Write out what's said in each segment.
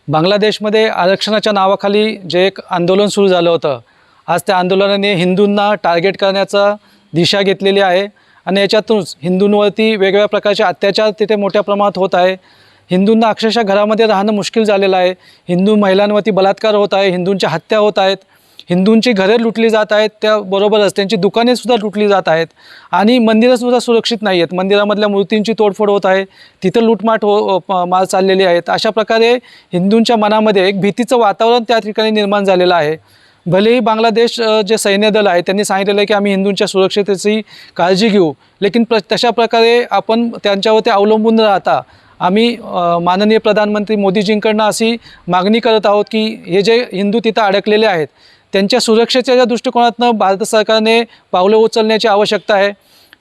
बांगलादेशमध्ये आरक्षणाच्या नावाखाली जे एक आंदोलन सुरू झालं होतं, आज त्या आंदोलनाने हिंदूंना टार्गेट करण्याचा दिशा घेतलेली आहे आणि याच्यातूनच हिंदूंवरती वेगवेगळ्या प्रकारचे अत्याचार तिथे मोठ्या प्रमाणात होत आहे। हिंदूंना अक्षरशः घरामध्ये राहणं मुश्किल झालेलं आहे। हिंदू महिलांवरती बलात्कार होत आहे, हिंदूंच्या हत्या होत आहेत, हिंदूंची घरे लुटली जात आहेत, त्याबरोबरच त्यांची दुकानेसुद्धा लुटली जात आहेत आणि मंदिरंसुद्धा सुरक्षित नाही आहेत। मंदिरामधल्या मूर्तींची तोडफोड होत आहे, तिथं लूटमाट मार चाललेली आहेत। अशा प्रकारे हिंदूंच्या मनामध्ये एक भीतीचं वातावरण त्या ठिकाणी निर्माण झालेलं आहे। भलेही बांगलादेश जे सैन्यदल आहे त्यांनी सांगितलेलं आहे की आम्ही हिंदूंच्या सुरक्षिततेची काळजी घेऊ, लेकिन तशा प्रकारे आपण त्यांच्यावरती अवलंबून न राहता आम्ही माननीय प्रधानमंत्री मोदीजींकडनं अशी मागणी करत आहोत की हे जे हिंदू तिथं अडकलेले आहेत त्यांच्या सुरक्षेच्या दृष्टिकोनातून भारत सरकारने पावलं उचलण्याची आवश्यकता आहे।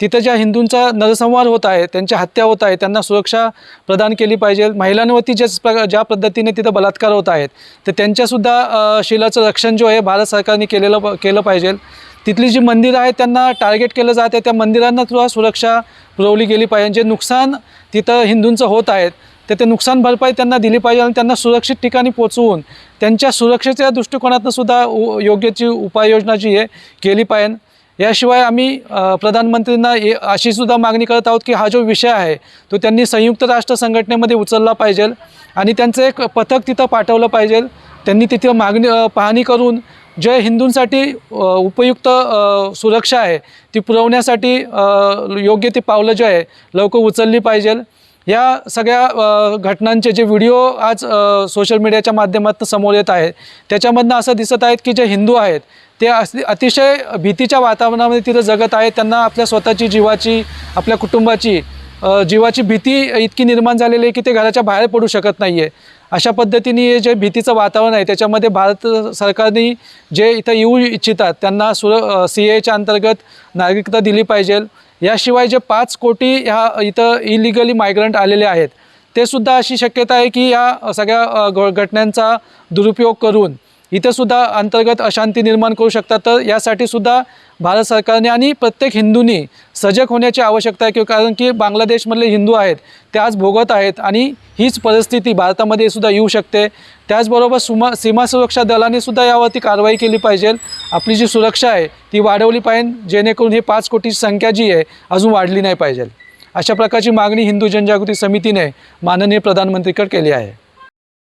तिथं ज्या हिंदूंचा नरसंहार होत आहे, त्यांच्या हत्या होत आहे, त्यांना सुरक्षा प्रदान केली पाहिजे। महिलांवरती ज्या पद्धतीने तिथं बलात्कार होत आहेत तर त्यांच्यासुद्धा शीलाचं रक्षण जो आहे भारत सरकारने केलं पाहिजे। तिथली जी मंदिरं आहेत त्यांना टार्गेट केलं जात आहे, त्या मंदिरांना सुद्धा सुरक्षा पुरवली गेली पाहिजे। जे नुकसान तिथं हिंदूंचं होत आहेत तर ते नुकसान भरपाई त्यांना दिली पाहिजे आणि त्यांना सुरक्षित ठिकाणी पोचवून त्यांच्या सुरक्षेच्या दृष्टिकोनातून सुद्धा योग्यची उपाययोजना जी आहे केली पाहिजे। याशिवाय आम्ही प्रधानमंत्र्यांना अशी सुद्धा मागणी करत आहोत की हा जो विषय आहे तो त्यांनी संयुक्त राष्ट्र संघटनेमध्ये उचलला पाहिजे आणि त्यांचं एक पथक तिथं पाठवलं पाहिजे। त्यांनी तिथं पाहणी करून जे हिंदूंसाठी उपयुक्त सुरक्षा आहे ती पुरवण्यासाठी योग्य ती पावलं जे आहे लवकर उचलली पाहिजे। या सगळ्या घटनांचे जे व्हिडिओ आज सोशल मीडियाच्या माध्यमातून समोर येत आहेत त्याच्यामधनं असं दिसत आहेत की जे हिंदू आहेत ते अतिशय भीतीच्या वातावरणामध्ये तिथं जगत आहेत। त्यांना आपल्या स्वतःची जीवाची, आपल्या कुटुंबाची जीवाची भीती इतकी निर्माण झालेली आहे की ते घराच्या बाहेर पडू शकत नाही आहे। अशा पद्धतीने जे भीतीचं वातावरण आहे त्याच्यामध्ये भारत सरकारने जे इथं येऊ इच्छितात त्यांना CAAच्या अंतर्गत नागरिकता दिली पाहिजे। याशिवाय जे 5 कोटी ह्या इथं इलिगली मायग्रंट आलेले आहेत ते सुद्धा अशी शक्यता आहे की या सगळ्या घटनांचा दुरुपयोग करून इथं सुद्धा अंतर्गत अशांती निर्माण करू शकतात। तर यासाठी सुद्धा भारत सरकारने आणि प्रत्येक हिंदूंनी सजग होण्याची आवश्यकता आहे कारण की बांगलादेशमधले हिंदू आहेत ते आज भोगत आहेत आणि हीच परिस्थिती भारतामध्ये सुद्धा येऊ शकते। त्याचबरोबर सीमा सुरक्षा दलाने सुद्धा यावरती कारवाई केली पाहिजे। आपली जी सुरक्षा आहे ती वाढवली पाहिजे जेणेकरून हे 5 कोटीची संख्या जी आहे अजून वाढली नाही पाहिजे। अशा प्रकारची मागणी हिंदू जनजागृती समितीने माननीय प्रधानमंत्रीकडे केली आहे।